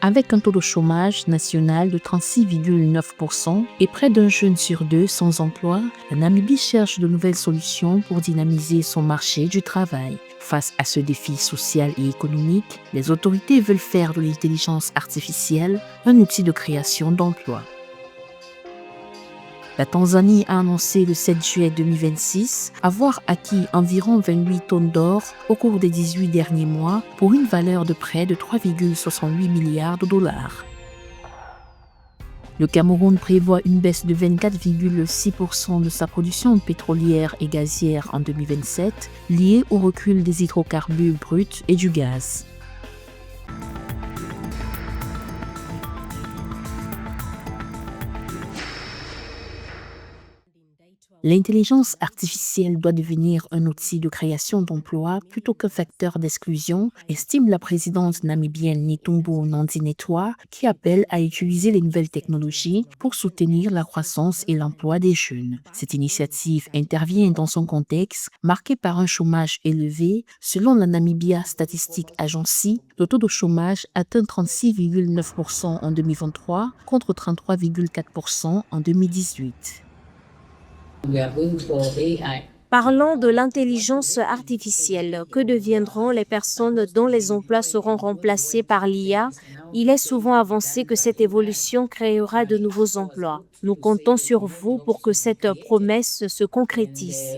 Avec un taux de chômage national de 36,9% et près d'un jeune sur deux sans emploi, la Namibie cherche de nouvelles solutions pour dynamiser son marché du travail. Face à ce défi social et économique, les autorités veulent faire de l'intelligence artificielle un outil de création d'emplois. La Tanzanie a annoncé le 7 juillet 2026 avoir acquis environ 28 tonnes d'or au cours des 18 derniers mois pour une valeur de près de 3,68 milliards de dollars. Le Cameroun prévoit une baisse de 24,6% de sa production pétrolière et gazière en 2027, liée au recul des hydrocarbures bruts et du gaz. L'intelligence artificielle doit devenir un outil de création d'emplois plutôt qu'un facteur d'exclusion, estime la présidente namibienne Netumbo Nandi-Ndaitwah, qui appelle à utiliser les nouvelles technologies pour soutenir la croissance et l'emploi des jeunes. Cette initiative intervient dans son contexte marqué par un chômage élevé. Selon la Namibia Statistics Agency, le taux de chômage atteint 36,9% en 2023 contre 33,4% en 2018. Parlons de l'intelligence artificielle. Que deviendront les personnes dont les emplois seront remplacés par l'IA? Il est souvent avancé que cette évolution créera de nouveaux emplois. Nous comptons sur vous pour que cette promesse se concrétise.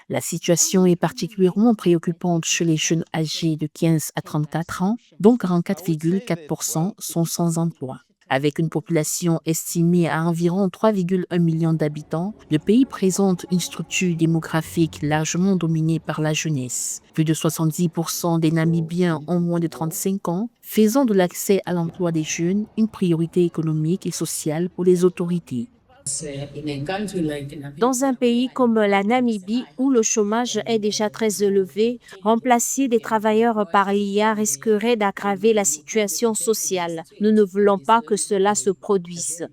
La situation est particulièrement préoccupante chez les jeunes âgés de 15 à 34 ans, dont 44,4% sont sans emploi. Avec une population estimée à environ 3,1 millions d'habitants, le pays présente une structure démographique largement dominée par la jeunesse. Plus de 70% des Namibiens ont moins de 35 ans, faisant de l'accès à l'emploi des jeunes une priorité économique et sociale pour les autorités. Dans un pays comme la Namibie, où le chômage est déjà très élevé, remplacer des travailleurs par l'IA risquerait d'aggraver la situation sociale. Nous ne voulons pas que cela se produise.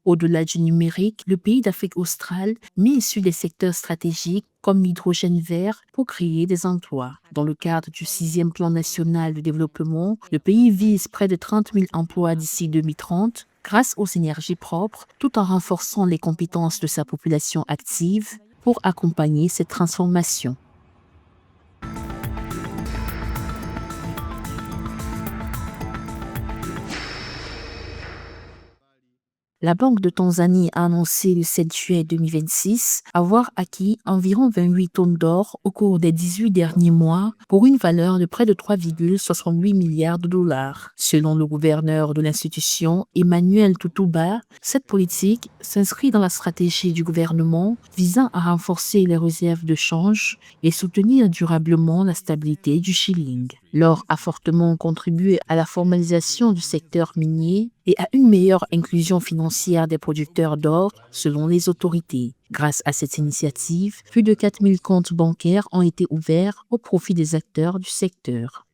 Au-delà du numérique, le pays d'Afrique australe mise sur des secteurs stratégiques comme l'hydrogène vert pour créer des emplois. Dans le cadre du 6e plan national de développement, le pays vise près de 30 000 emplois d'ici 2030 grâce aux énergies propres, tout en renforçant les compétences de sa population active pour accompagner cette transformation. La Banque de Tanzanie a annoncé le 7 juillet 2026 avoir acquis environ 28 tonnes d'or au cours des 18 derniers mois pour une valeur de près de 3,68 milliards de dollars. Selon le gouverneur de l'institution, Emmanuel Tutuba, cette politique s'inscrit dans la stratégie du gouvernement visant à renforcer les réserves de change et soutenir durablement la stabilité du shilling. L'or a fortement contribué à la formalisation du secteur minier et à une meilleure inclusion financière des producteurs d'or selon les autorités. Grâce à cette initiative, plus de 4000 comptes bancaires ont été ouverts au profit des acteurs du secteur.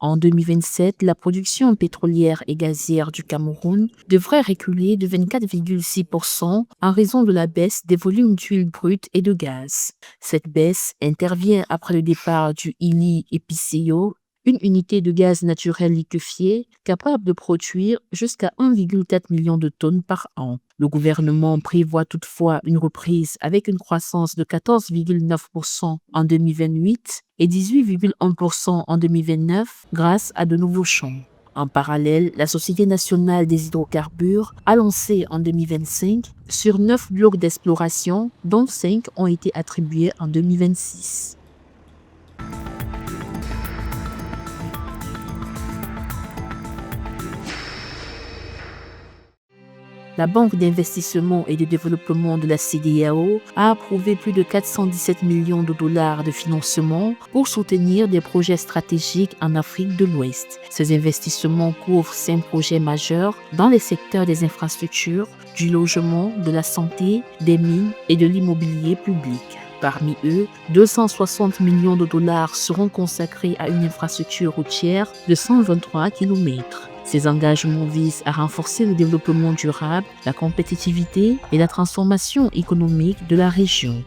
En 2027, la production pétrolière et gazière du Cameroun devrait reculer de 24,6% en raison de la baisse des volumes d'huile brute et de gaz. Cette baisse intervient après le départ du Ili Episeyo, une unité de gaz naturel liquéfié capable de produire jusqu'à 1,4 million de tonnes par an. Le gouvernement prévoit toutefois une reprise avec une croissance de 14,9% en 2028 et 18,1% en 2029 grâce à de nouveaux champs. En parallèle, la Société nationale des hydrocarbures a lancé en 2025 sur 9 blocs d'exploration, dont 5 ont été attribués en 2026. La Banque d'investissement et de développement de la CEDEAO a approuvé plus de 417 millions de dollars de financement pour soutenir des projets stratégiques en Afrique de l'Ouest. Ces investissements couvrent 5 projets majeurs dans les secteurs des infrastructures, du logement, de la santé, des mines et de l'immobilier public. Parmi eux, 260 millions de dollars seront consacrés à une infrastructure routière de 123 km. Ces engagements visent à renforcer le développement durable, la compétitivité et la transformation économique de la région.